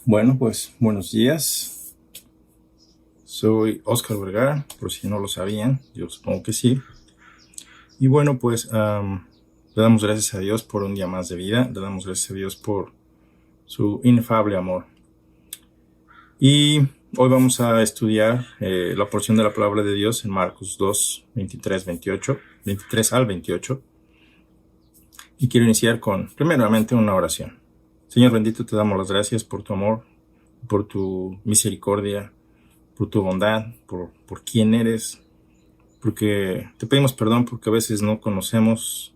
Bueno, pues buenos días. Soy Oscar Vergara, por si no lo sabían, yo supongo que sí. Y bueno, pues le damos gracias a Dios por un día más de vida, le damos gracias a Dios por su inefable amor. Y hoy vamos a estudiar la porción de la palabra de Dios en Marcos 2, 23 al 28. Y quiero iniciar con, primeramente, una oración. Señor bendito, te damos las gracias por tu amor, por tu misericordia, por tu bondad, por quién eres, porque te pedimos perdón porque a veces no conocemos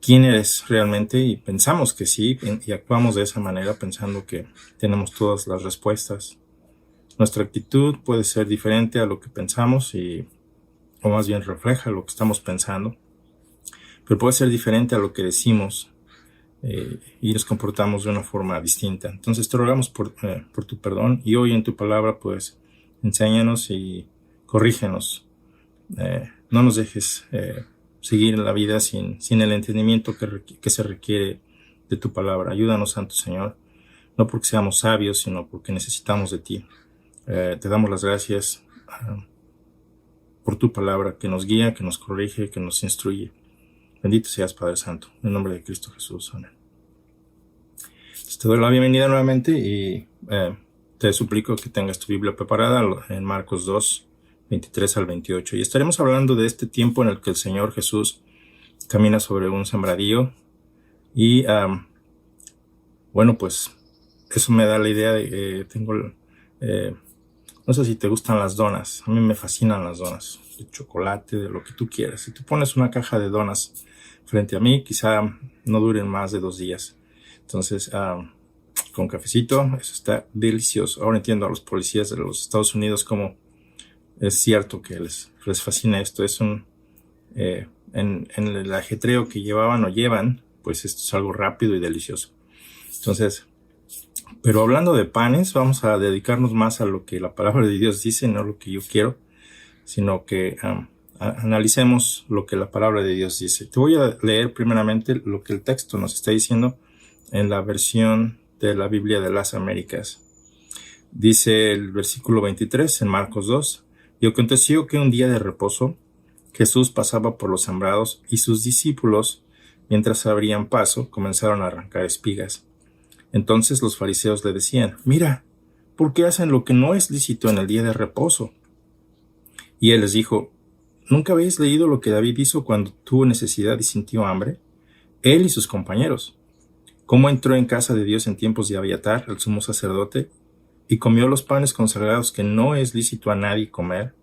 quién eres realmente y pensamos que sí, y actuamos de esa manera pensando que tenemos todas las respuestas. Nuestra actitud puede ser diferente a lo que pensamos o más bien refleja lo que estamos pensando, pero puede ser diferente a lo que decimos y nos comportamos de una forma distinta. Entonces te rogamos por tu perdón, y hoy en tu palabra pues enséñanos y corrígenos. No nos dejes seguir en la vida sin el entendimiento que se requiere de tu palabra. Ayúdanos, Santo Señor, no porque seamos sabios, sino porque necesitamos de ti. Te damos las gracias por tu palabra que nos guía, que nos corrige, que nos instruye. Bendito seas, Padre Santo, en el nombre de Cristo Jesús. Amén. Entonces, te doy la bienvenida nuevamente y te suplico que tengas tu Biblia preparada en Marcos 2, 23 al 28. Y estaremos hablando de este tiempo en el que el Señor Jesús camina sobre un sembradío. Y bueno, pues eso me da la idea de no sé si te gustan las donas. A mí me fascinan las donas, de chocolate, de lo que tú quieras. Si tú pones una caja de donas frente a mí, quizá no duren más de 2 días. Entonces, con cafecito, eso está delicioso. Ahora entiendo a los policías de los Estados Unidos cómo es cierto que les fascina esto. Es en el ajetreo que llevaban o llevan, pues esto es algo rápido y delicioso. Entonces, pero hablando de panes, vamos a dedicarnos más a lo que la palabra de Dios dice, no lo que yo quiero, sino que analicemos lo que la palabra de Dios dice. Te voy a leer primeramente lo que el texto nos está diciendo en la versión de la Biblia de las Américas. Dice el versículo 23 en Marcos 2: Y aconteció que un día de reposo Jesús pasaba por los sembrados, y sus discípulos, mientras abrían paso, comenzaron a arrancar espigas. Entonces los fariseos le decían: Mira, ¿por qué hacen lo que no es lícito en el día de reposo? Y él les dijo: ¿Nunca habéis leído lo que David hizo cuando tuvo necesidad y sintió hambre? Él y sus compañeros. ¿Cómo entró en casa de Dios en tiempos de Abiatar, el sumo sacerdote, y comió los panes consagrados que no es lícito a nadie comer,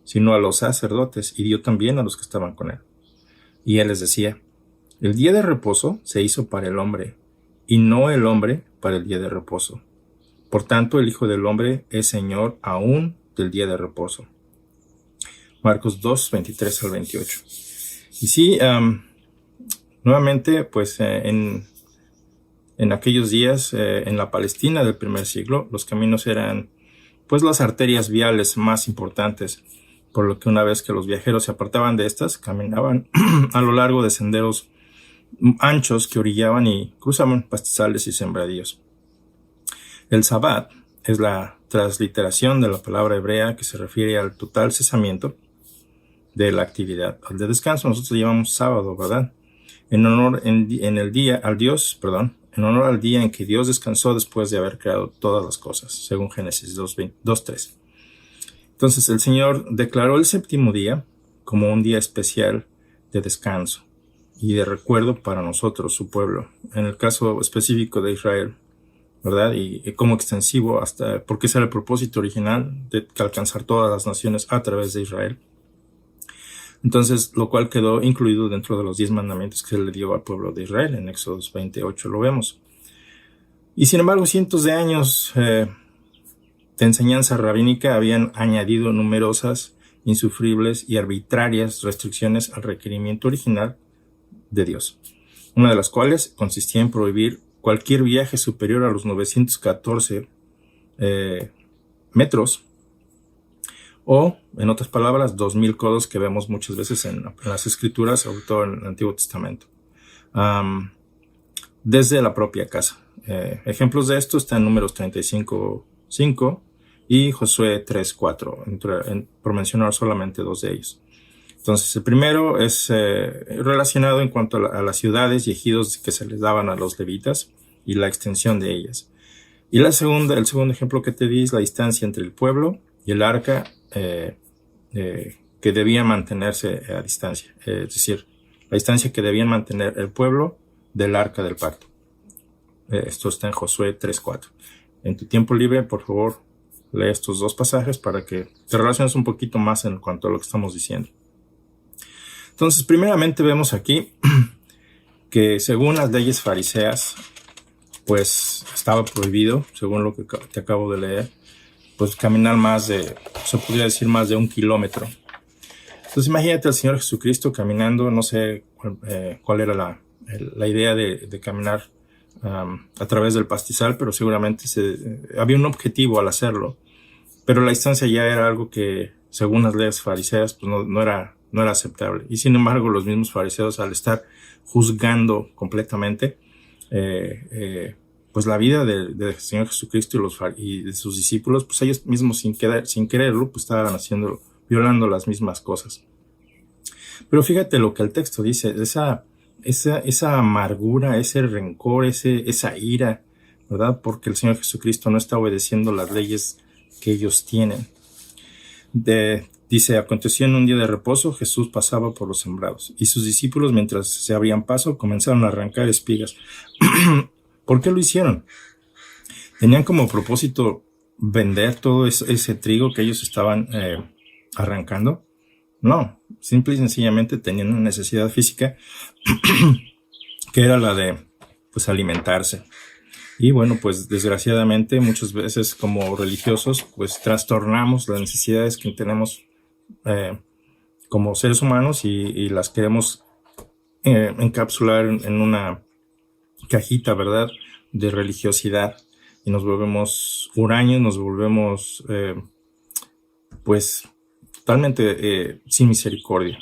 sino a los sacerdotes, y dio también a los que estaban con él? Y él les decía: El día de reposo se hizo para el hombre, y no el hombre para el día de reposo. Por tanto, el Hijo del Hombre es Señor aún del día de reposo. Marcos 2, 23 al 28. Y sí, nuevamente, pues en aquellos días, en la Palestina del primer siglo, los caminos eran pues las arterias viales más importantes, por lo que una vez que los viajeros se apartaban de estas, caminaban a lo largo de senderos anchos que orillaban y cruzaban pastizales y sembradíos. El Sabbat es la transliteración de la palabra hebrea que se refiere al total cesamiento de la actividad. Al de descanso nosotros llamamos sábado, ¿verdad? En honor al día en que Dios descansó después de haber creado todas las cosas, según Génesis 2:3. Entonces el Señor declaró el séptimo día como un día especial de descanso y de recuerdo para nosotros, su pueblo, en el caso específico de Israel, ¿verdad? Y como extensivo porque ese era el propósito original de alcanzar todas las naciones a través de Israel. Entonces, lo cual quedó incluido dentro de los 10 mandamientos que se le dio al pueblo de Israel. En Éxodo 28 lo vemos. Y sin embargo, cientos de años de enseñanza rabínica habían añadido numerosas, insufribles y arbitrarias restricciones al requerimiento original de Dios, una de las cuales consistía en prohibir cualquier viaje superior a los 914 metros, o, en otras palabras, 2000 codos que vemos muchas veces en las escrituras, sobre todo en el Antiguo Testamento, desde la propia casa. ejemplos de esto están en Números 35:5 y Josué 3:4, por mencionar solamente dos de ellos. Entonces, el primero es relacionado en cuanto a las ciudades y ejidos que se les daban a los levitas y la extensión de ellas. Y el segundo ejemplo que te di es la distancia entre el pueblo y el arca, que debía mantenerse a distancia. Es decir, la distancia que debían mantener el pueblo del arca del pacto. Esto está en Josué 3:4. En tu tiempo libre, por favor, lee estos dos pasajes para que te relaciones un poquito más en cuanto a lo que estamos diciendo. Entonces, primeramente vemos aquí que según las leyes fariseas, pues estaba prohibido, según lo que te acabo de leer, pues caminar se podría decir más de 1 kilómetro. Entonces imagínate al Señor Jesucristo caminando, no sé cuál era la idea de caminar a través del pastizal, pero seguramente había un objetivo al hacerlo. Pero la distancia ya era algo que, según las leyes fariseas, pues no era aceptable. Y sin embargo, los mismos fariseos, al estar juzgando completamente pues la vida del Señor Jesucristo y de sus discípulos, pues ellos mismos sin quererlo, pues estaban violando las mismas cosas. Pero fíjate lo que el texto dice, esa amargura, ese rencor, esa ira, ¿verdad? Porque el Señor Jesucristo no está obedeciendo las leyes que ellos tienen. Dice, aconteció en un día de reposo, Jesús pasaba por los sembrados, y sus discípulos, mientras se abrían paso, comenzaron a arrancar espigas. ¿Por qué lo hicieron? ¿Tenían como propósito vender todo ese trigo que ellos estaban arrancando? No, simple y sencillamente tenían una necesidad física que era la de pues alimentarse. Y bueno, pues desgraciadamente muchas veces como religiosos pues trastornamos las necesidades que tenemos como seres humanos y las queremos encapsular en una cajita, ¿verdad?, de religiosidad, y nos volvemos huraños, nos volvemos pues totalmente sin misericordia.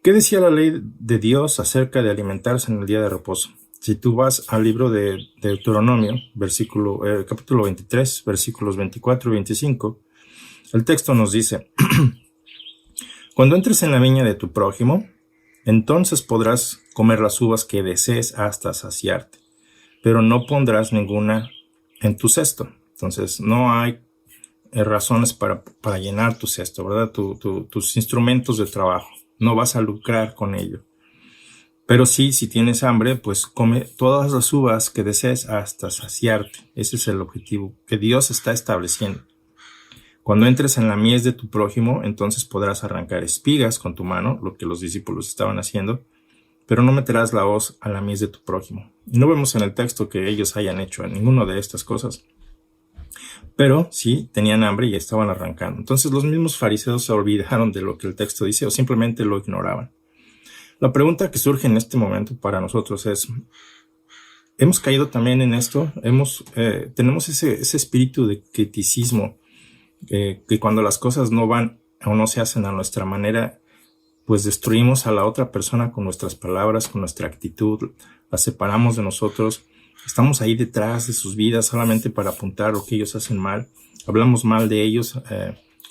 ¿Qué decía la ley de Dios acerca de alimentarse en el día de reposo? Si tú vas al libro de Deuteronomio, capítulo 23, versículos 24 y 25, el texto nos dice: cuando entres en la viña de tu prójimo, entonces podrás comer las uvas que desees hasta saciarte, pero no pondrás ninguna en tu cesto. Entonces no hay razones para llenar tu cesto, ¿verdad? Tus instrumentos de trabajo. No vas a lucrar con ello. Pero sí, si tienes hambre, pues come todas las uvas que desees hasta saciarte. Ese es el objetivo que Dios está estableciendo. Cuando entres en la mies de tu prójimo, entonces podrás arrancar espigas con tu mano, lo que los discípulos estaban haciendo, pero no meterás la hoz a la mies de tu prójimo. Y no vemos en el texto que ellos hayan hecho ninguna de estas cosas. Pero sí, tenían hambre y estaban arrancando. Entonces los mismos fariseos se olvidaron de lo que el texto dice o simplemente lo ignoraban. La pregunta que surge en este momento para nosotros es: ¿hemos caído también en esto? ¿Tenemos ese espíritu de criticismo que cuando las cosas no van o no se hacen a nuestra manera, pues destruimos a la otra persona con nuestras palabras, con nuestra actitud, la separamos de nosotros, estamos ahí detrás de sus vidas solamente para apuntar lo que ellos hacen mal, hablamos mal de ellos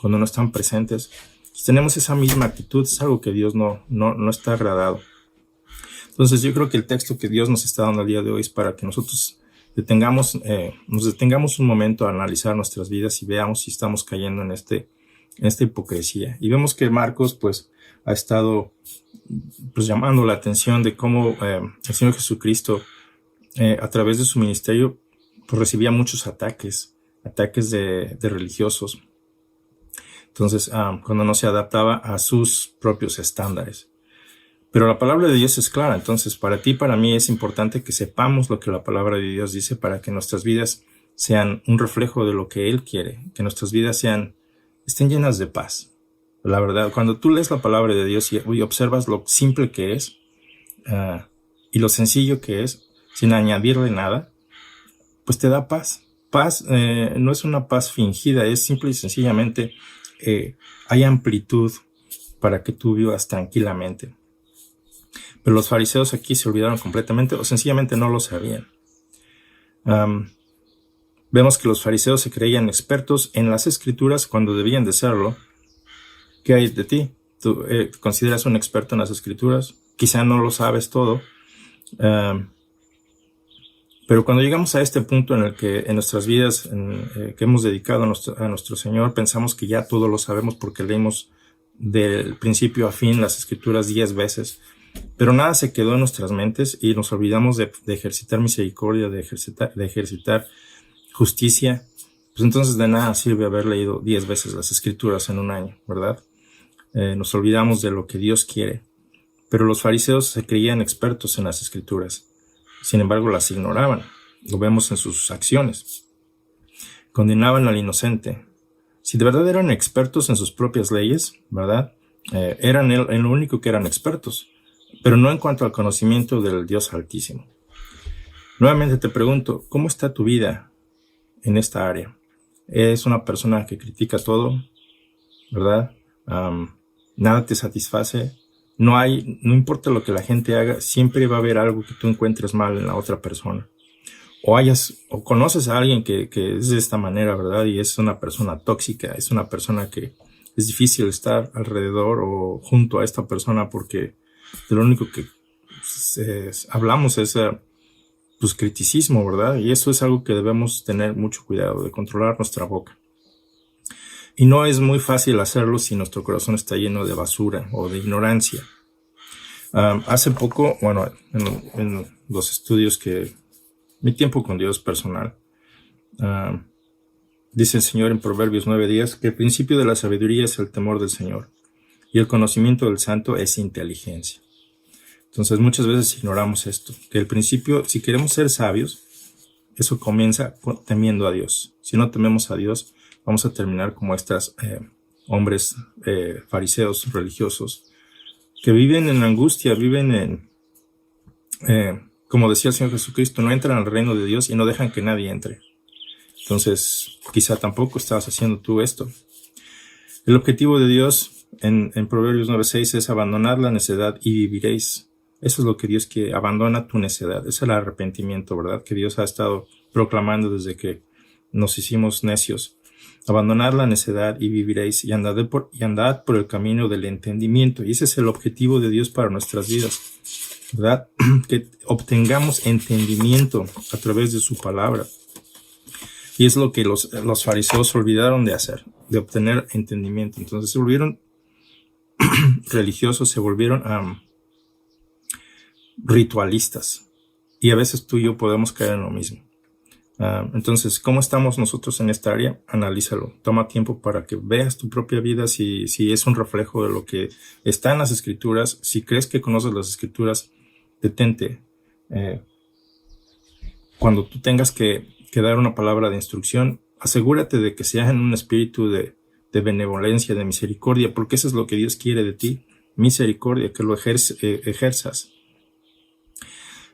cuando no están presentes? Pues tenemos esa misma actitud, es algo que Dios no está agradado. Entonces yo creo que el texto que Dios nos está dando al día de hoy es para que nosotros nos detengamos un momento a analizar nuestras vidas y veamos si estamos cayendo en esta hipocresía. Y vemos que Marcos pues ha estado pues llamando la atención de cómo el Señor Jesucristo a través de su ministerio pues recibía muchos ataques de religiosos. Entonces cuando no se adaptaba a sus propios estándares. Pero la palabra de Dios es clara. Entonces para ti y para mí es importante que sepamos lo que la palabra de Dios dice para que nuestras vidas sean un reflejo de lo que Él quiere, que nuestras vidas estén llenas de paz. La verdad, cuando tú lees la palabra de Dios y observas lo simple que es y lo sencillo que es, sin añadirle nada, pues te da paz. Paz no es una paz fingida, es simple y sencillamente hay amplitud para que tú vivas tranquilamente. Pero los fariseos aquí se olvidaron completamente o sencillamente no lo sabían. Vemos que los fariseos se creían expertos en las escrituras cuando debían de serlo. ¿Qué hay de ti? ¿Tú consideras un experto en las escrituras? Quizá no lo sabes todo. Pero cuando llegamos a este punto en el que en nuestras vidas que hemos dedicado a nuestro Señor, pensamos que ya todo lo sabemos porque leímos del principio a fin las escrituras 10 veces. Pero nada se quedó en nuestras mentes y nos olvidamos de ejercitar misericordia, de ejercitar justicia. Pues entonces de nada sirve haber leído 10 veces las escrituras en un año, ¿verdad? Nos olvidamos de lo que Dios quiere. Pero los fariseos se creían expertos en las escrituras. Sin embargo, las ignoraban. Lo vemos en sus acciones. Condenaban al inocente. Si de verdad eran expertos en sus propias leyes, ¿verdad? Eran en lo único que eran expertos, pero no en cuanto al conocimiento del Dios Altísimo. Nuevamente te pregunto, ¿cómo está tu vida en esta área? ¿Eres una persona que critica todo, verdad? Nada te satisface. No importa lo que la gente haga, siempre va a haber algo que tú encuentres mal en la otra persona. O conoces a alguien que es de esta manera, ¿verdad? Y es una persona tóxica, es una persona que es difícil estar alrededor o junto a esta persona porque de lo único que hablamos es pues criticismo, ¿verdad? Y eso es algo que debemos tener mucho cuidado, de controlar nuestra boca. Y no es muy fácil hacerlo si nuestro corazón está lleno de basura o de ignorancia. Hace poco, bueno, en los estudios mi tiempo con Dios personal, dice el Señor en Proverbios 9:10 que el principio de la sabiduría es el temor del Señor y el conocimiento del santo es inteligencia. Entonces muchas veces ignoramos esto, que el principio, si queremos ser sabios, eso comienza temiendo a Dios. Si no tememos a Dios, vamos a terminar como estos hombres fariseos religiosos que viven en angustia, viven como decía el Señor Jesucristo, no entran al reino de Dios y no dejan que nadie entre. Entonces, quizá tampoco estabas haciendo tú esto. El objetivo de Dios en Proverbios 9:6 es abandonar la necedad y viviréis. Eso es lo que Dios quiere, abandona tu necedad. Es el arrepentimiento, ¿verdad? Que Dios ha estado proclamando desde que nos hicimos necios. Abandonad la necedad y viviréis, y andad por el camino del entendimiento. Y ese es el objetivo de Dios para nuestras vidas, ¿verdad? Que obtengamos entendimiento a través de su palabra. Y es lo que los fariseos olvidaron de hacer, de obtener entendimiento. Entonces se volvieron religiosos, se volvieron ritualistas. Y a veces tú y yo podemos caer en lo mismo. Entonces, ¿cómo estamos nosotros en esta área? Analízalo. Toma tiempo para que veas tu propia vida, si es un reflejo de lo que está en las Escrituras. Si crees que conoces las Escrituras, detente. Cuando tú tengas que dar una palabra de instrucción, asegúrate de que sea en un espíritu de benevolencia, de misericordia, porque eso es lo que Dios quiere de ti. Misericordia, que lo ejerzas.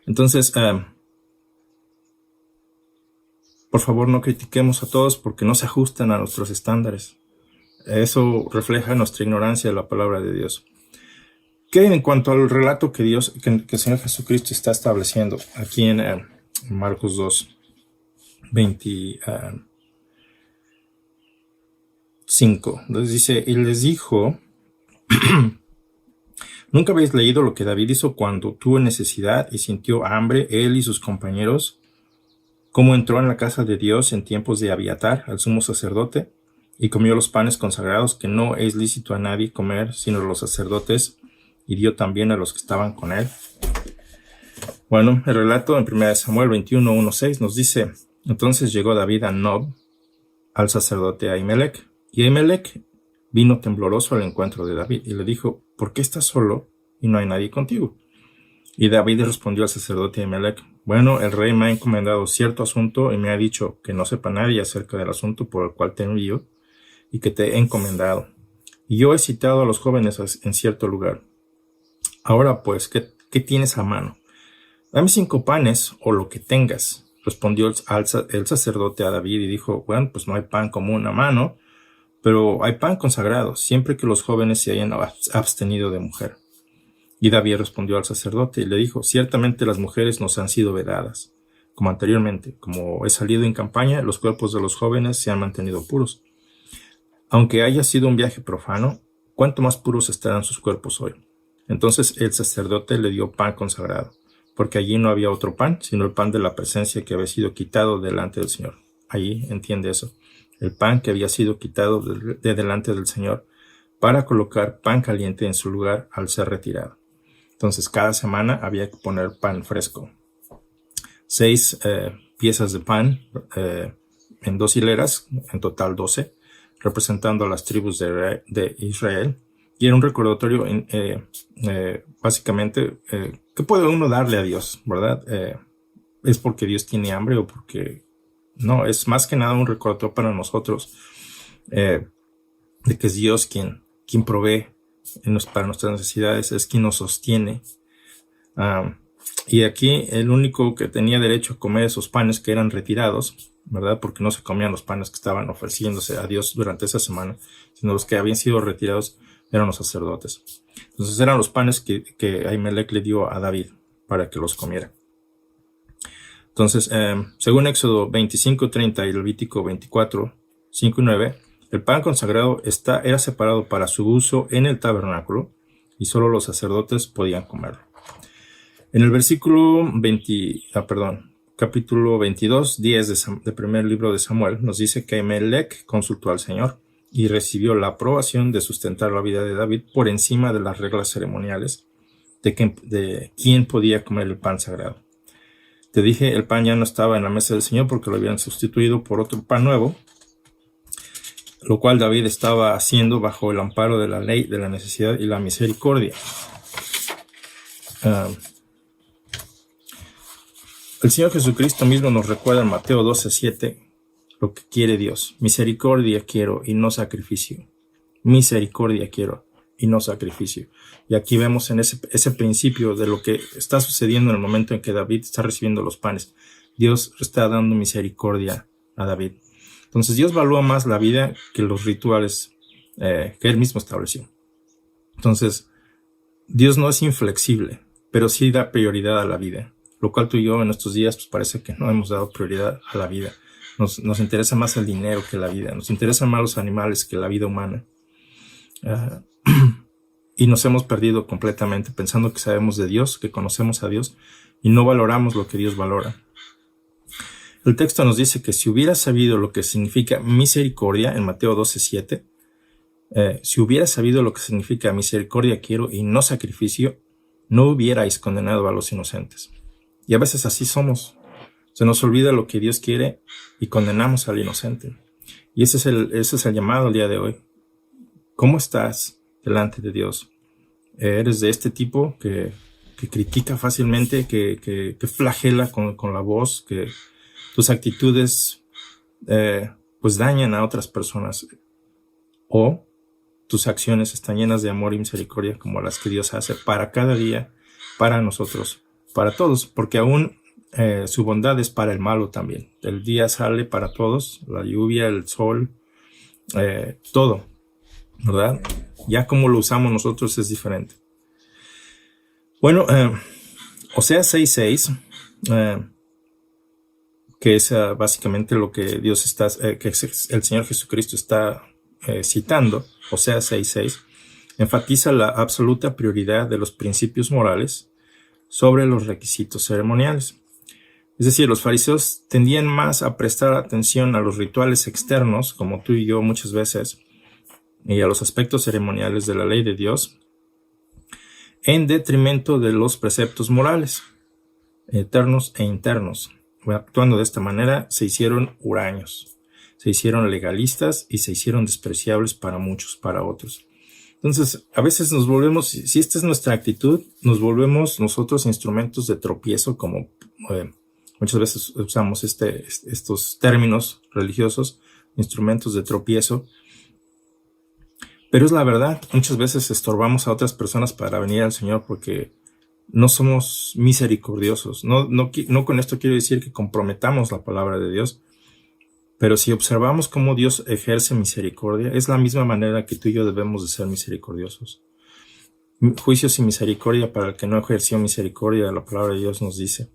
Entonces, por favor, no critiquemos a todos porque no se ajustan a nuestros estándares. Eso refleja nuestra ignorancia de la palabra de Dios. ¿Qué en cuanto al relato que el Señor Jesucristo está estableciendo aquí en Marcos 2:25? Entonces dice, y les dijo, ¿nunca habéis leído lo que David hizo cuando tuvo necesidad y sintió hambre, él y sus compañeros? Cómo entró en la casa de Dios en tiempos de Abiatar, al sumo sacerdote, y comió los panes consagrados que no es lícito a nadie comer, sino los sacerdotes, y dio también a los que estaban con él. Bueno, el relato en 1 Samuel 21:1-6 nos dice, entonces llegó David a Nob, al sacerdote Ahimelech, y Ahimelech vino tembloroso al encuentro de David, y le dijo, ¿por qué estás solo y no hay nadie contigo? Y David respondió al sacerdote Ahimelech, bueno, el rey me ha encomendado cierto asunto y me ha dicho que no sepa nadie acerca del asunto por el cual te envío y que te he encomendado. Y yo he citado a los jóvenes en cierto lugar. Ahora pues, ¿qué tienes a mano? Dame 5 panes o lo que tengas. Respondió el sacerdote a David y dijo, bueno, pues no hay pan común a mano, pero hay pan consagrado, siempre que los jóvenes se hayan abstenido de mujer. Y David respondió al sacerdote y le dijo, ciertamente las mujeres nos han sido vedadas, como anteriormente. Como he salido en campaña, los cuerpos de los jóvenes se han mantenido puros. Aunque haya sido un viaje profano, ¿cuánto más puros estarán sus cuerpos hoy? Entonces el sacerdote le dio pan consagrado, porque allí no había otro pan, sino el pan de la presencia que había sido quitado delante del Señor. Allí entiende eso. El pan que había sido quitado de delante del Señor para colocar pan caliente en su lugar al ser retirado. Entonces cada semana había que poner pan fresco. 6 piezas de pan en 2 hileras, en total 12, representando a las tribus de Israel. Y era un recordatorio, básicamente, ¿qué puede uno darle a Dios, verdad? ¿Es porque Dios tiene hambre o porque...? No, es más que nada un recordatorio para nosotros de que es Dios quien provee para nuestras necesidades, es quien nos sostiene. Y aquí el único que tenía derecho a comer esos panes que eran retirados, ¿verdad? Porque no se comían los panes que estaban ofreciéndose a Dios durante esa semana, sino los que habían sido retirados eran los sacerdotes. Entonces eran los panes que Ahimelech le dio a David para que los comiera. Entonces, según Éxodo 25:30 y Levítico 24:5 y 9, el pan consagrado era separado para su uso en el tabernáculo y solo los sacerdotes podían comerlo. En el capítulo 22, 10 del primer libro de Samuel, nos dice que Ahimelech consultó al Señor y recibió la aprobación de sustentar la vida de David por encima de las reglas ceremoniales de quién podía comer el pan sagrado. Te dije, el pan ya no estaba en la mesa del Señor porque lo habían sustituido por otro pan nuevo, lo cual David estaba haciendo bajo el amparo de la ley, de la necesidad y la misericordia. El Señor Jesucristo mismo nos recuerda en Mateo 12:7 lo que quiere Dios. Misericordia quiero y no sacrificio. Misericordia quiero y no sacrificio. Y aquí vemos en ese principio de lo que está sucediendo en el momento en que David está recibiendo los panes. Dios está dando misericordia a David. Entonces Dios valúa más la vida que los rituales que Él mismo estableció. Entonces Dios no es inflexible, pero sí da prioridad a la vida. Lo cual tú y yo en estos días pues parece que no hemos dado prioridad a la vida. Nos interesa más el dinero que la vida. Nos interesan más los animales que la vida humana. Y nos hemos perdido completamente pensando que sabemos de Dios, que conocemos a Dios y no valoramos lo que Dios valora. El texto nos dice que si hubieras sabido lo que significa misericordia en Mateo 12:7, si hubieras sabido lo que significa misericordia quiero y no sacrificio, no hubierais condenado a los inocentes. Y a veces así somos. Se nos olvida lo que Dios quiere y condenamos al inocente. Y ese es el llamado el día de hoy. ¿Cómo estás delante de Dios? ¿Eres de este tipo que critica fácilmente, que flagela con la voz, que tus actitudes pues dañan a otras personas? ¿O tus acciones están llenas de amor y misericordia como las que Dios hace para cada día, para nosotros, para todos? Porque aún su bondad es para el malo también. El día sale para todos, la lluvia, el sol, todo, ¿verdad? Ya como lo usamos nosotros es diferente. Bueno, Oseas 6:6, que es básicamente lo que Dios está, que el Señor Jesucristo está citando, Oseas 6:6, enfatiza la absoluta prioridad de los principios morales sobre los requisitos ceremoniales. Es decir, los fariseos tendían más a prestar atención a los rituales externos, como tú y yo muchas veces, y a los aspectos ceremoniales de la ley de Dios, en detrimento de los preceptos morales, eternos e internos. Actuando de esta manera, se hicieron huraños, se hicieron legalistas y se hicieron despreciables para muchos, para otros. Entonces, a veces nos volvemos, si esta es nuestra actitud, nos volvemos nosotros instrumentos de tropiezo, como muchas veces usamos estos términos religiosos, instrumentos de tropiezo. Pero es la verdad, muchas veces estorbamos a otras personas para venir al Señor porque no somos misericordiosos. No con esto quiero decir que comprometamos la palabra de Dios, pero si observamos cómo Dios ejerce misericordia, es la misma manera que tú y yo debemos de ser misericordiosos. Juicio sin misericordia para el que no ejerció misericordia, la palabra de Dios nos dice.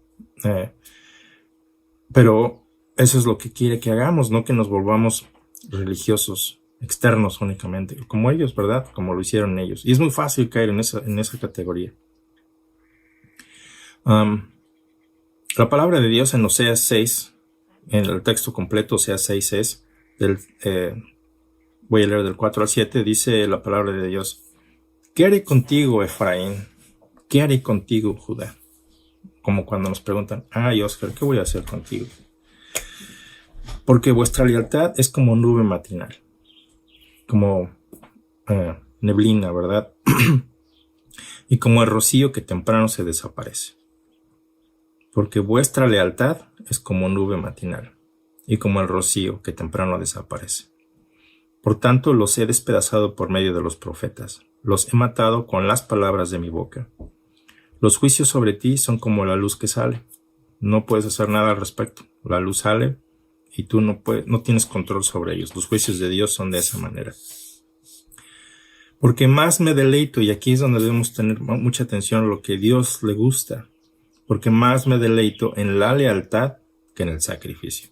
Pero eso es lo que quiere que hagamos, no que nos volvamos religiosos externos únicamente, como ellos, ¿verdad? Como lo hicieron ellos. Y es muy fácil caer en esa categoría. La palabra de Dios en Oseas 6, en el texto completo, Oseas 6 es, voy a leer del 4 al 7, dice la palabra de Dios: ¿Qué haré contigo, Efraín? ¿Qué haré contigo, Judá? Como cuando nos preguntan, Oscar, ¿qué voy a hacer contigo? Porque vuestra lealtad es como nube matinal, como neblina, ¿verdad? Y como el rocío que temprano se desaparece. Porque vuestra lealtad es como nube matinal, y como el rocío que temprano desaparece. Por tanto, los he despedazado por medio de los profetas, los he matado con las palabras de mi boca. Los juicios sobre ti son como la luz que sale. No puedes hacer nada al respecto. La luz sale y tú no tienes control sobre ellos. Los juicios de Dios son de esa manera. Porque más me deleito, y aquí es donde debemos tener mucha atención a lo que Dios le gusta, porque más me deleito en la lealtad que en el sacrificio.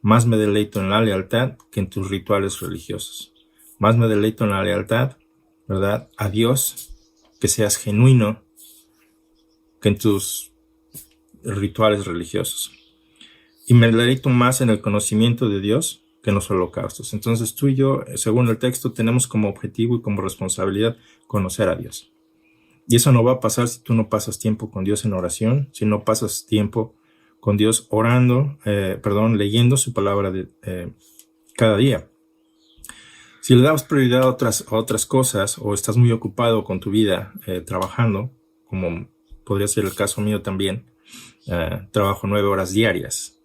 Más me deleito en la lealtad que en tus rituales religiosos. Más me deleito en la lealtad, ¿verdad?, a Dios, que seas genuino, que en tus rituales religiosos. Y me deleito más en el conocimiento de Dios que en los holocaustos. Entonces tú y yo, según el texto, tenemos como objetivo y como responsabilidad conocer a Dios. Y eso no va a pasar si tú no pasas tiempo con Dios en oración, si no pasas tiempo con Dios orando, leyendo su palabra cada día. Si le das prioridad a otras cosas, o estás muy ocupado con tu vida trabajando, como podría ser el caso mío también, trabajo 9 horas diarias.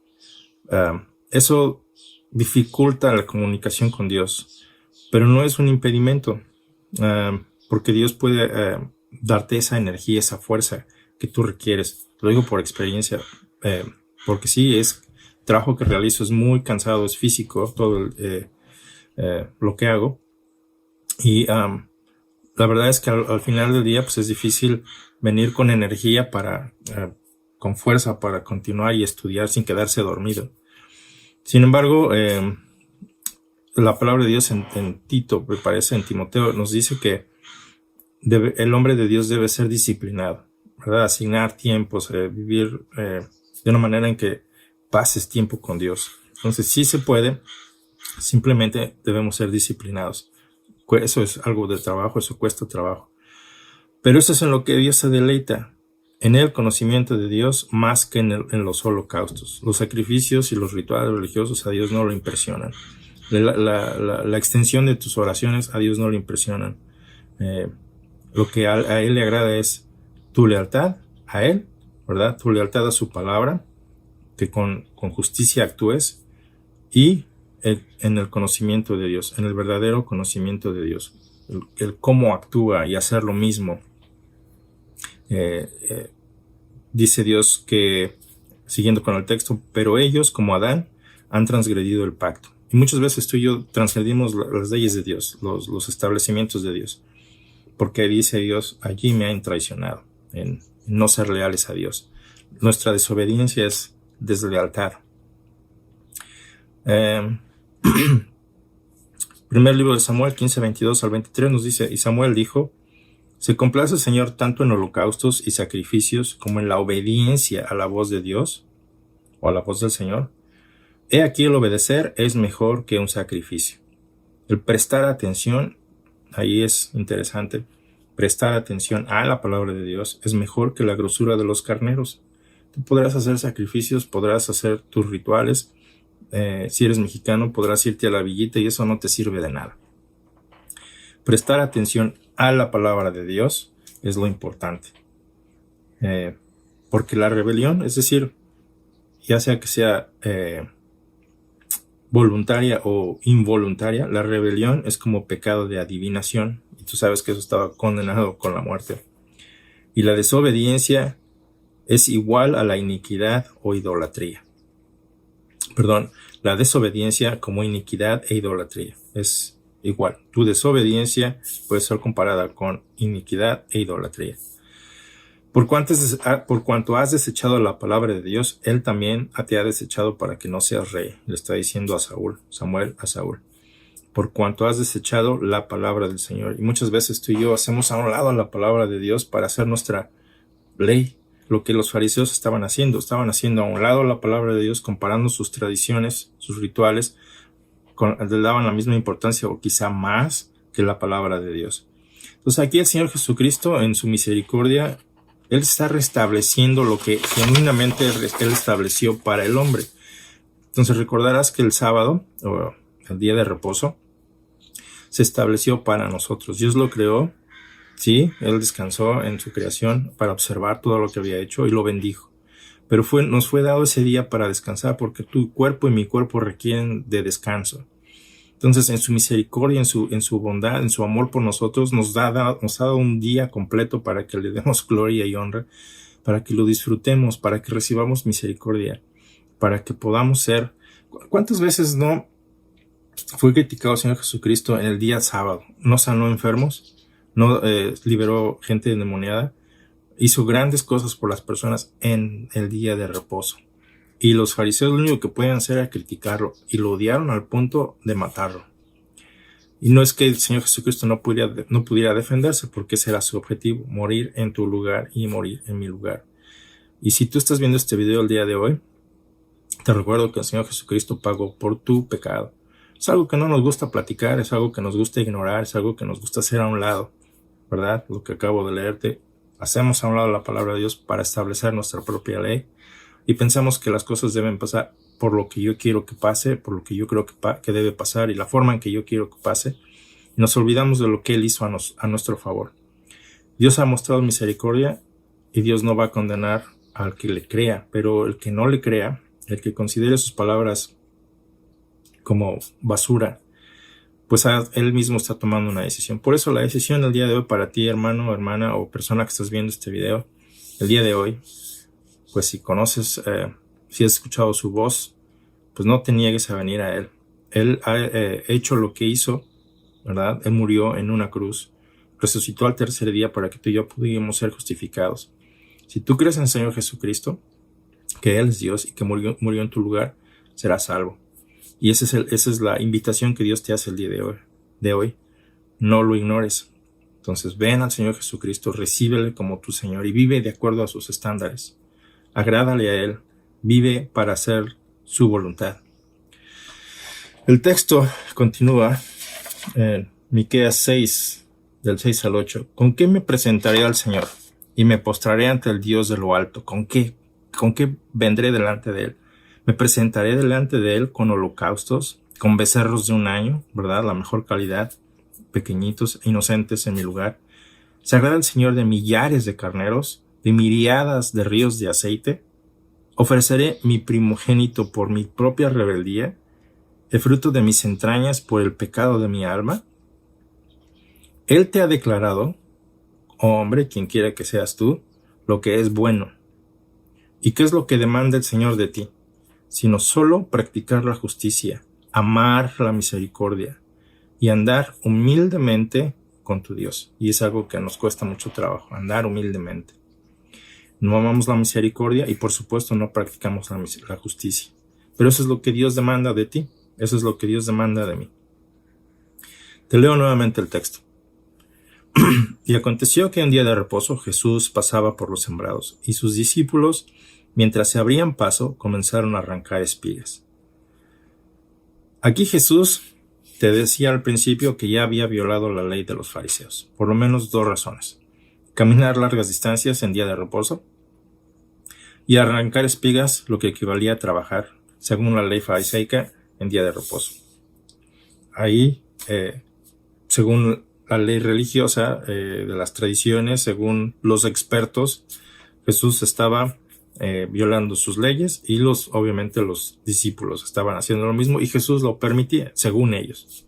Eso dificulta la comunicación con Dios, pero no es un impedimento, porque Dios puede darte esa energía, esa fuerza que tú requieres. Lo digo por experiencia, porque sí, es trabajo que realizo, es muy cansado, es físico, todo lo que hago. Y la verdad es que al final del día pues es difícil venir con energía con fuerza para continuar y estudiar sin quedarse dormido. Sin embargo, la palabra de Dios en Tito, me parece, en Timoteo, nos dice que el hombre de Dios debe ser disciplinado, ¿verdad? Asignar tiempos, vivir de una manera en que pases tiempo con Dios. Entonces sí se puede, simplemente debemos ser disciplinados. Eso es algo de trabajo, eso cuesta trabajo. Pero eso es en lo que Dios se deleita, en el conocimiento de Dios más que en los holocaustos. Los sacrificios y los rituales religiosos a Dios no lo impresionan. La extensión de tus oraciones a Dios no lo impresionan. Lo que a Él le agrada es tu lealtad a Él, ¿verdad? Tu lealtad a su palabra, que con justicia actúes, y en el conocimiento de Dios, en el verdadero conocimiento de Dios, el cómo actúa y hacer lo mismo. Dice Dios que, siguiendo con el texto, pero ellos, como Adán, han transgredido el pacto. Y muchas veces tú y yo transgredimos las leyes de Dios, los establecimientos de Dios, porque dice Dios, allí me han traicionado, en no ser leales a Dios. Nuestra desobediencia es deslealtad. Primer libro de Samuel 15, 22 al 23 nos dice: y Samuel dijo: ¿se complace el Señor tanto en holocaustos y sacrificios como en la obediencia a la voz de Dios o a la voz del Señor? He aquí, el obedecer es mejor que un sacrificio. El prestar atención, ahí es interesante, prestar atención a la palabra de Dios es mejor que la grosura de los carneros. Tú podrás hacer sacrificios, podrás hacer tus rituales. Si eres mexicano, podrás irte a la villita y eso no te sirve de nada. Prestar atención a la palabra de Dios es lo importante. Porque la rebelión, es decir, ya sea que sea voluntaria o involuntaria, la rebelión es como pecado de adivinación. Y tú sabes que eso estaba condenado con la muerte. Y la desobediencia es igual a la iniquidad o idolatría. La desobediencia como iniquidad e idolatría es igual. Tu desobediencia puede ser comparada con iniquidad e idolatría. Por cuanto has desechado la palabra de Dios, Él también te ha desechado para que no seas rey. Le está diciendo a Samuel a Saúl. Por cuanto has desechado la palabra del Señor. Y muchas veces tú y yo hacemos a un lado la palabra de Dios para hacer nuestra ley. Lo que los fariseos estaban haciendo a un lado la palabra de Dios, comparando sus tradiciones, sus rituales, le daban la misma importancia o quizá más que la palabra de Dios. Entonces aquí el Señor Jesucristo, en su misericordia, Él está restableciendo lo que genuinamente Él estableció para el hombre. Entonces recordarás que el sábado, o el día de reposo, se estableció para nosotros. Dios lo creó, sí, Él descansó en su creación para observar todo lo que había hecho y lo bendijo. Pero nos fue dado ese día para descansar porque tu cuerpo y mi cuerpo requieren de descanso. Entonces, en su misericordia, en su bondad, en su amor por nosotros, nos ha dado un día completo para que le demos gloria y honra, para que lo disfrutemos, para que recibamos misericordia, para que podamos ser... ¿Cuántas veces no fue criticado el Señor Jesucristo en el día sábado? No sanó enfermos, no liberó gente endemoniada, hizo grandes cosas por las personas en el día de reposo. Y los fariseos lo único que pueden hacer era criticarlo, y lo odiaron al punto de matarlo. Y no es que el Señor Jesucristo no pudiera defenderse, porque ese era su objetivo, morir en tu lugar y morir en mi lugar. Y si tú estás viendo este video el día de hoy, te recuerdo que el Señor Jesucristo pagó por tu pecado. Es algo que no nos gusta platicar, es algo que nos gusta ignorar, es algo que nos gusta hacer a un lado, ¿verdad? Lo que acabo de leerte, hacemos a un lado la palabra de Dios para establecer nuestra propia ley. Y pensamos que las cosas deben pasar por lo que yo quiero que pase, por lo que yo creo que debe pasar y la forma en que yo quiero que pase. Y nos olvidamos de lo que Él hizo a nuestro favor. Dios ha mostrado misericordia y Dios no va a condenar al que le crea, pero el que no le crea, el que considere sus palabras como basura, pues Él mismo está tomando una decisión. Por eso la decisión del día de hoy para ti, hermano, hermana o persona que estás viendo este video, el día de hoy, pues si conoces, si has escuchado su voz, pues no te niegues a venir a Él. Él ha hecho lo que hizo, ¿verdad? Él murió en una cruz, resucitó al tercer día para que tú y yo pudiéramos ser justificados. Si tú crees en el Señor Jesucristo, que Él es Dios y que murió en tu lugar, serás salvo. Y esa es la invitación que Dios te hace el día de hoy. No lo ignores. Entonces ven al Señor Jesucristo, recíbele como tu Señor y vive de acuerdo a sus estándares. Agrádale a Él, vive para hacer su voluntad. El texto continúa en Miqueas 6, del 6 al 8. ¿Con qué me presentaré al Señor? Y me postraré ante el Dios de lo alto. ¿Con qué vendré delante de Él? Me presentaré delante de Él con holocaustos, con becerros de un año, ¿verdad? La mejor calidad, pequeñitos, inocentes en mi lugar. ¿Se agrada el Señor de millares de carneros, de miriadas de ríos de aceite? Ofreceré mi primogénito por mi propia rebeldía, el fruto de mis entrañas por el pecado de mi alma. Él te ha declarado, oh hombre, quien quiera que seas tú, lo que es bueno. ¿Y qué es lo que demanda el Señor de ti? Sino solo practicar la justicia, amar la misericordia y andar humildemente con tu Dios. Y es algo que nos cuesta mucho trabajo, andar humildemente. No amamos la misericordia y por supuesto no practicamos la justicia. Pero eso es lo que Dios demanda de ti. Eso es lo que Dios demanda de mí. Te leo nuevamente el texto. Y aconteció que un día de reposo Jesús pasaba por los sembrados y sus discípulos, mientras se abrían paso, comenzaron a arrancar espigas. Aquí Jesús te decía al principio que ya había violado la ley de los fariseos. Por lo menos dos razones. Caminar largas distancias en día de reposo y arrancar espigas, lo que equivalía a trabajar, según la ley fariseica, en día de reposo. Ahí, según la ley religiosa de las tradiciones, según los expertos, Jesús estaba violando sus leyes y obviamente los discípulos estaban haciendo lo mismo y Jesús lo permitía, según ellos.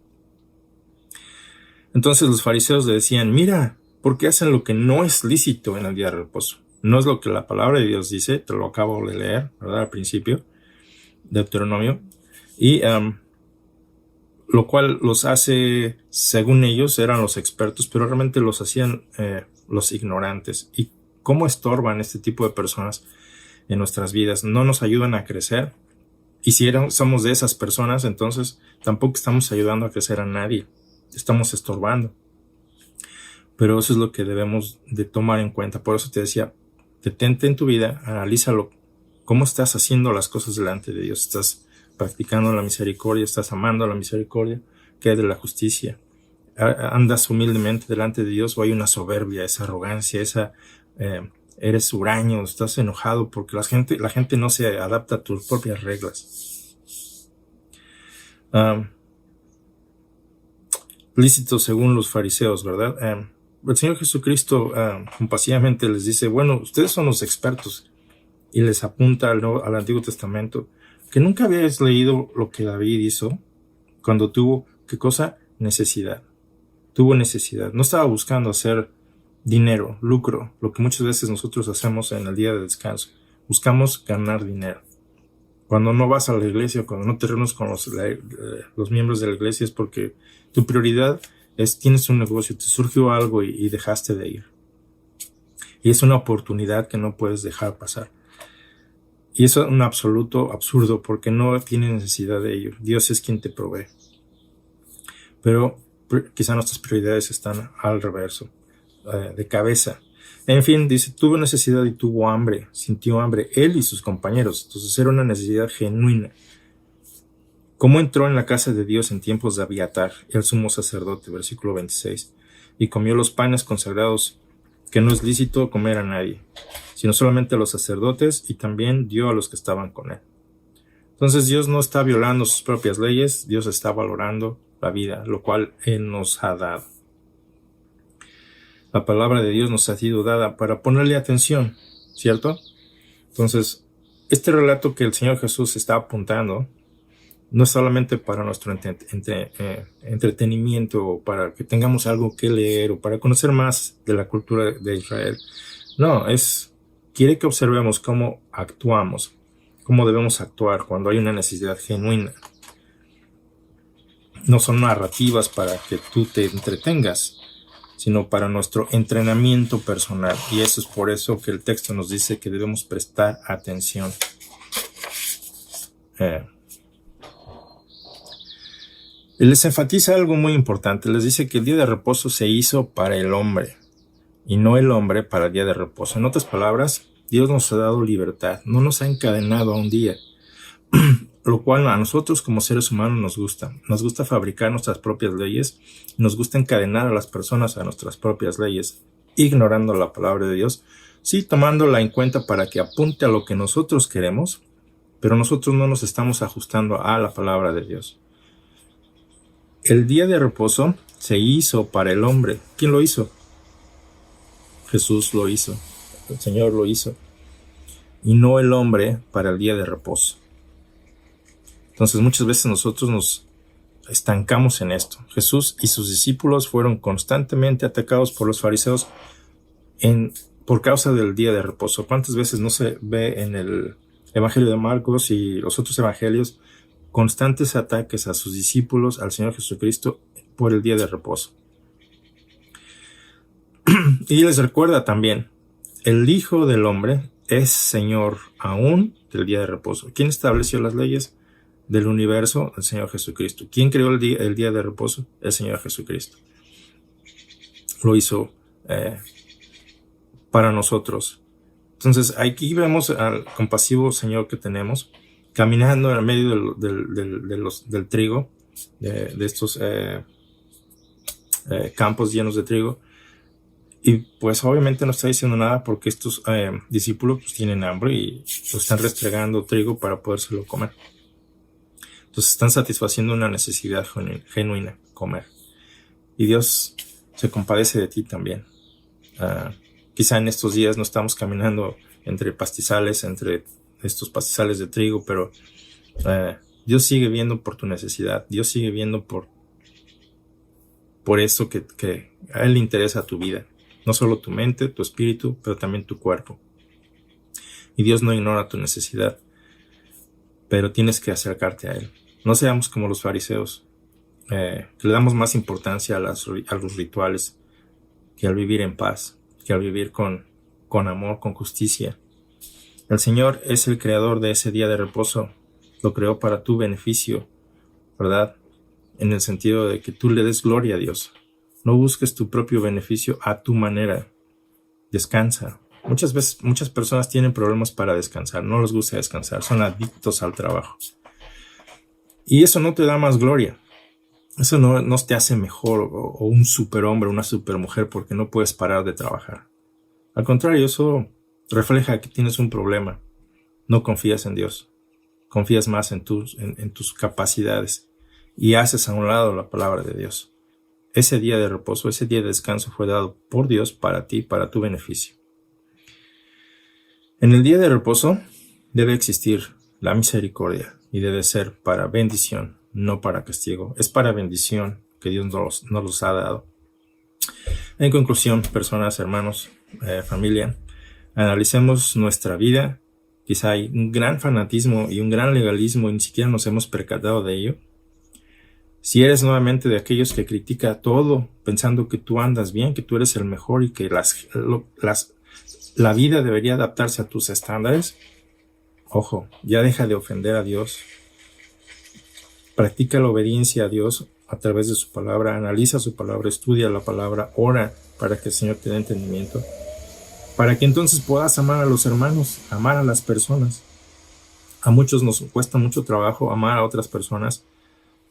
Entonces los fariseos le decían, mira, ¿por qué hacen lo que no es lícito en el día de reposo? No es lo que la palabra de Dios dice, te lo acabo de leer, ¿verdad? Al principio, Deuteronomio. Y lo cual los hace, según ellos, eran los expertos, pero realmente los hacían los ignorantes. Y cómo estorban este tipo de personas en nuestras vidas. No nos ayudan a crecer. Y si somos de esas personas, entonces tampoco estamos ayudando a crecer a nadie. Estamos estorbando. Pero eso es lo que debemos de tomar en cuenta. Por eso te decía, detente en tu vida, analízalo. ¿Cómo estás haciendo las cosas delante de Dios? ¿Estás practicando la misericordia? ¿Estás amando la misericordia? ¿Qué hay de la justicia? ¿Andas humildemente delante de Dios o hay una soberbia, esa arrogancia, eres huraño, estás enojado porque la gente no se adapta a tus propias reglas? Lícito según los fariseos, ¿verdad? El Señor Jesucristo compasivamente les dice, bueno, ustedes son los expertos, y les apunta al Antiguo Testamento, que nunca habíais leído lo que David hizo cuando tuvo, ¿qué cosa? Necesidad. Tuvo necesidad. No estaba buscando hacer dinero, lucro, lo que muchas veces nosotros hacemos en el día de descanso. Buscamos ganar dinero. Cuando no vas a la iglesia, cuando no te reúnes con los miembros de la iglesia, es porque tu prioridad es, tienes un negocio, te surgió algo y dejaste de ir. Y es una oportunidad que no puedes dejar pasar. Y eso es un absoluto absurdo porque no tiene necesidad de ello. Dios es quien te provee. Pero quizá nuestras prioridades están al reverso, de cabeza. En fin, dice, tuvo necesidad y tuvo hambre, sintió hambre, él y sus compañeros. Entonces era una necesidad genuina. ¿Cómo entró en la casa de Dios en tiempos de Abiatar, el sumo sacerdote? Versículo 26. Y comió los panes consagrados, que no es lícito comer a nadie, sino solamente a los sacerdotes, y también dio a los que estaban con él. Entonces Dios no está violando sus propias leyes, Dios está valorando la vida, lo cual Él nos ha dado. La palabra de Dios nos ha sido dada para ponerle atención, ¿cierto? Entonces, este relato que el Señor Jesús está apuntando no es solamente para nuestro entretenimiento o para que tengamos algo que leer o para conocer más de la cultura de Israel. No, quiere que observemos cómo actuamos, cómo debemos actuar cuando hay una necesidad genuina. No son narrativas para que tú te entretengas, sino para nuestro entrenamiento personal. Y eso es por eso que el texto nos dice que debemos prestar atención. Les enfatiza algo muy importante. Les dice que el día de reposo se hizo para el hombre y no el hombre para el día de reposo. En otras palabras, Dios nos ha dado libertad, no nos ha encadenado a un día, lo cual a nosotros como seres humanos nos gusta. Nos gusta fabricar nuestras propias leyes, nos gusta encadenar a las personas a nuestras propias leyes, ignorando la palabra de Dios, sí tomándola en cuenta para que apunte a lo que nosotros queremos, pero nosotros no nos estamos ajustando a la palabra de Dios. El día de reposo se hizo para el hombre. ¿Quién lo hizo? Jesús lo hizo, el Señor lo hizo, y no el hombre para el día de reposo. Entonces muchas veces nosotros nos estancamos en esto. Jesús y sus discípulos fueron constantemente atacados por los fariseos por causa del día de reposo. ¿Cuántas veces no se ve en el Evangelio de Marcos y los otros evangelios constantes ataques a sus discípulos, al Señor Jesucristo, por el día de reposo? Y les recuerda también, el Hijo del Hombre es Señor aún del día de reposo. ¿Quién estableció las leyes del universo? El Señor Jesucristo. ¿Quién creó el día de reposo? El Señor Jesucristo. Lo hizo para nosotros. Entonces aquí vemos al compasivo Señor que tenemos, caminando en medio del trigo, de estos campos llenos de trigo. Y pues obviamente no está diciendo nada porque estos discípulos pues, tienen hambre y están restregando trigo para podérselo comer. Entonces están satisfaciendo una necesidad genuina, comer. Y Dios se compadece de ti también. Quizá en estos días no estamos caminando entre estos pastizales de trigo, pero Dios sigue viendo por tu necesidad. Dios sigue viendo por eso que a Él le interesa tu vida. No solo tu mente, tu espíritu, pero también tu cuerpo. Y Dios no ignora tu necesidad, pero tienes que acercarte a Él. No seamos como los fariseos, que le damos más importancia a los rituales que al vivir en paz, que al vivir con con amor, con justicia. El Señor es el creador de ese día de reposo. Lo creó para tu beneficio, ¿verdad? En el sentido de que tú le des gloria a Dios. No busques tu propio beneficio a tu manera. Descansa. Muchas veces, muchas personas tienen problemas para descansar. No les gusta descansar. Son adictos al trabajo. Y eso no te da más gloria. Eso no te hace mejor o un superhombre, una supermujer porque no puedes parar de trabajar. Al contrario, eso refleja que tienes un problema. No confías en Dios. Confías más en tus capacidades y haces a un lado la palabra de Dios. Ese día de reposo, ese día de descanso fue dado por Dios para ti, para tu beneficio. En el día de reposo debe existir la misericordia y debe ser para bendición, no para castigo. Es para bendición que Dios nos los ha dado. En conclusión, personas, hermanos, familia, analicemos nuestra vida. Quizá hay un gran fanatismo y un gran legalismo y ni siquiera nos hemos percatado de ello. Si eres nuevamente de aquellos que critica todo pensando que tú andas bien, que tú eres el mejor y que la vida debería adaptarse a tus estándares, ojo, ya deja de ofender a Dios. Practica la obediencia a Dios a través de su palabra, analiza su palabra, estudia la palabra, ora para que el Señor te dé entendimiento, para que entonces puedas amar a los hermanos, amar a las personas. A muchos nos cuesta mucho trabajo amar a otras personas,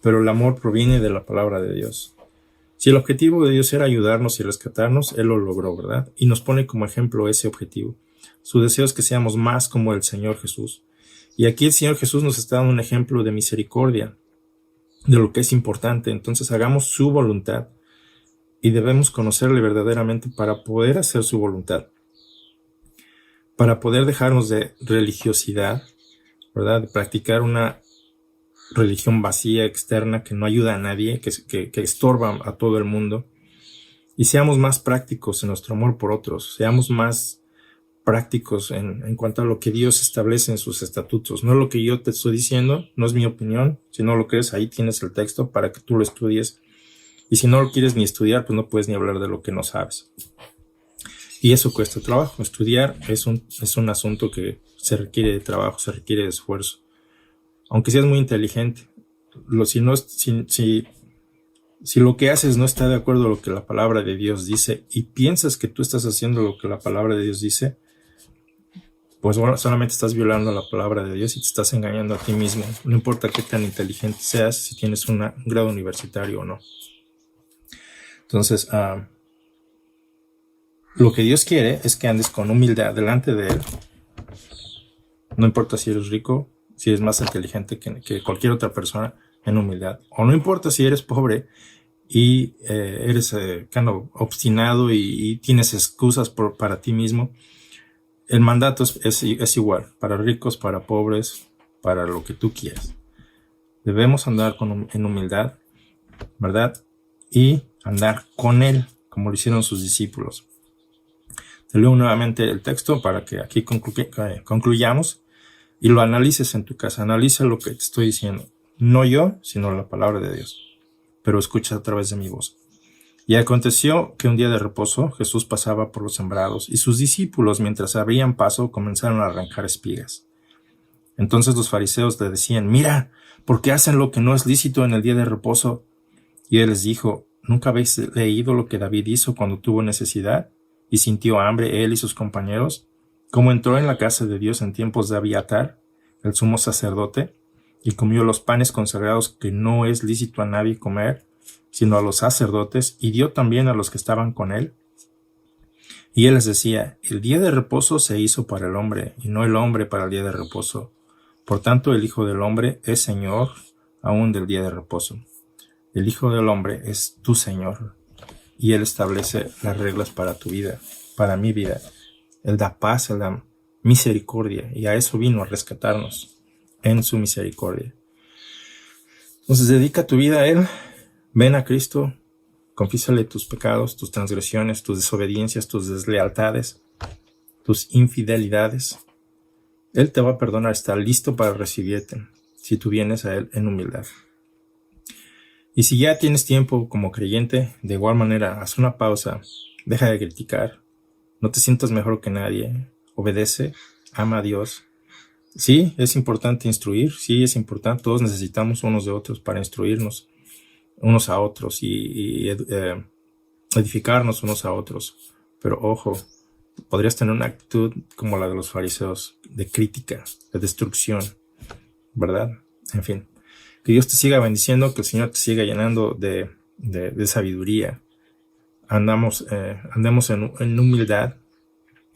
pero el amor proviene de la palabra de Dios. Si el objetivo de Dios era ayudarnos y rescatarnos, Él lo logró, ¿verdad? Y nos pone como ejemplo ese objetivo. Su deseo es que seamos más como el Señor Jesús. Y aquí el Señor Jesús nos está dando un ejemplo de misericordia, de lo que es importante. Entonces hagamos su voluntad y debemos conocerle verdaderamente para poder hacer su voluntad, para poder dejarnos de religiosidad, ¿verdad? De practicar una religión vacía, externa, que no ayuda a nadie, que estorba a todo el mundo. Y seamos más prácticos en nuestro amor por otros. Seamos más prácticos en cuanto a lo que Dios establece en sus estatutos. No lo que yo te estoy diciendo, no es mi opinión. Si no lo crees, ahí tienes el texto para que tú lo estudies. Y si no lo quieres ni estudiar, pues no puedes ni hablar de lo que no sabes. Y eso cuesta trabajo. Estudiar es un asunto que se requiere de trabajo, se requiere de esfuerzo. Aunque seas muy inteligente, si lo que haces no está de acuerdo a lo que la palabra de Dios dice y piensas que tú estás haciendo lo que la palabra de Dios dice, pues bueno, solamente estás violando la palabra de Dios y te estás engañando a ti mismo. No importa qué tan inteligente seas, si tienes un grado universitario o no. Entonces, lo que Dios quiere es que andes con humildad delante de Él. No importa si eres rico, si eres más inteligente que cualquier otra persona, en humildad. O no importa si eres pobre y eres obstinado y tienes excusas para ti mismo. El mandato es igual, para ricos, para pobres, para lo que tú quieras. Debemos andar en humildad, ¿verdad? Y andar con Él, como lo hicieron sus discípulos. Te leo nuevamente el texto para que aquí concluyamos. Y lo analices en tu casa. Analiza lo que te estoy diciendo. No yo, sino la palabra de Dios. Pero escucha a través de mi voz. Y aconteció que un día de reposo Jesús pasaba por los sembrados y sus discípulos, mientras abrían paso, comenzaron a arrancar espigas. Entonces los fariseos le decían: mira, ¿por qué hacen lo que no es lícito en el día de reposo? Y él les dijo: ¿nunca habéis leído lo que David hizo cuando tuvo necesidad y sintió hambre él y sus compañeros? Como entró en la casa de Dios en tiempos de Abiatar, el sumo sacerdote, y comió los panes consagrados que no es lícito a nadie comer, sino a los sacerdotes, y dio también a los que estaban con él. Y él les decía: el día de reposo se hizo para el hombre, y no el hombre para el día de reposo. Por tanto, el Hijo del Hombre es Señor aún del día de reposo. El Hijo del Hombre es tu Señor, y Él establece las reglas para tu vida, para mi vida. Él da paz, Él da misericordia, y a eso vino a rescatarnos en su misericordia. Entonces dedica tu vida a Él, ven a Cristo, confiésale tus pecados, tus transgresiones, tus desobediencias, tus deslealtades, tus infidelidades. Él te va a perdonar, está listo para recibirte si tú vienes a Él en humildad. Y si ya tienes tiempo como creyente, de igual manera, haz una pausa, deja de criticar, No te sientas mejor que nadie. Obedece, ama a Dios. Sí, es importante instruir, sí, es importante. Todos necesitamos unos de otros para instruirnos unos a otros y edificarnos unos a otros. Pero ojo, podrías tener una actitud como la de los fariseos, de crítica, de destrucción, ¿verdad? En fin, que Dios te siga bendiciendo, que el Señor te siga llenando de sabiduría. Andemos en humildad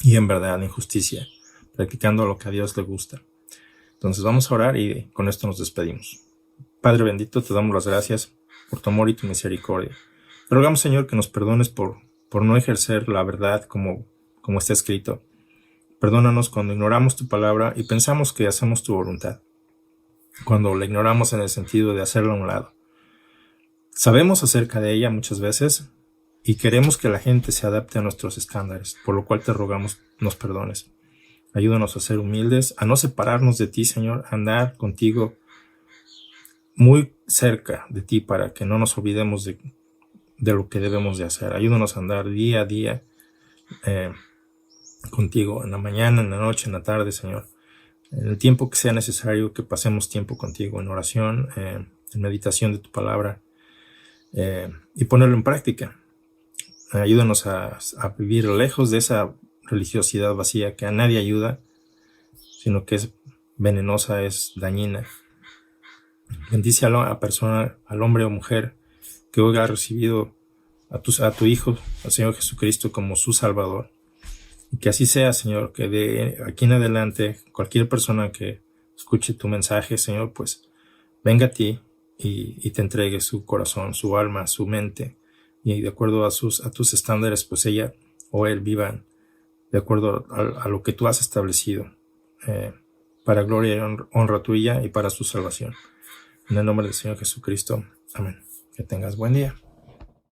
y en verdad, en justicia, practicando lo que a Dios le gusta. Entonces vamos a orar y con esto nos despedimos. Padre bendito, te damos las gracias por tu amor y tu misericordia. Te rogamos, Señor, que nos perdones por no ejercer la verdad como está escrito. Perdónanos cuando ignoramos tu palabra y pensamos que hacemos tu voluntad, cuando la ignoramos en el sentido de hacerla a un lado. Sabemos acerca de ella muchas veces y queremos que la gente se adapte a nuestros estándares, por lo cual te rogamos nos perdones. Ayúdanos a ser humildes, a no separarnos de ti, Señor, a andar contigo muy cerca de ti para que no nos olvidemos de lo que debemos de hacer. Ayúdanos a andar día a día contigo, en la mañana, en la noche, en la tarde, Señor. En el tiempo que sea necesario, que pasemos tiempo contigo en oración, en meditación de tu palabra y ponerlo en práctica. Ayúdanos a vivir lejos de esa religiosidad vacía que a nadie ayuda, sino que es venenosa, es dañina. Bendice a la persona, al hombre o mujer que hoy ha recibido a tu Hijo, al Señor Jesucristo, como su Salvador. Y que así sea, Señor, que de aquí en adelante cualquier persona que escuche tu mensaje, Señor, pues venga a ti y te entregue su corazón, su alma, su mente, y de acuerdo a tus estándares, pues ella o él vivan de acuerdo a lo que tú has establecido, para gloria y honra tuya y para su salvación. En el nombre del Señor Jesucristo. Amén. Que tengas buen día.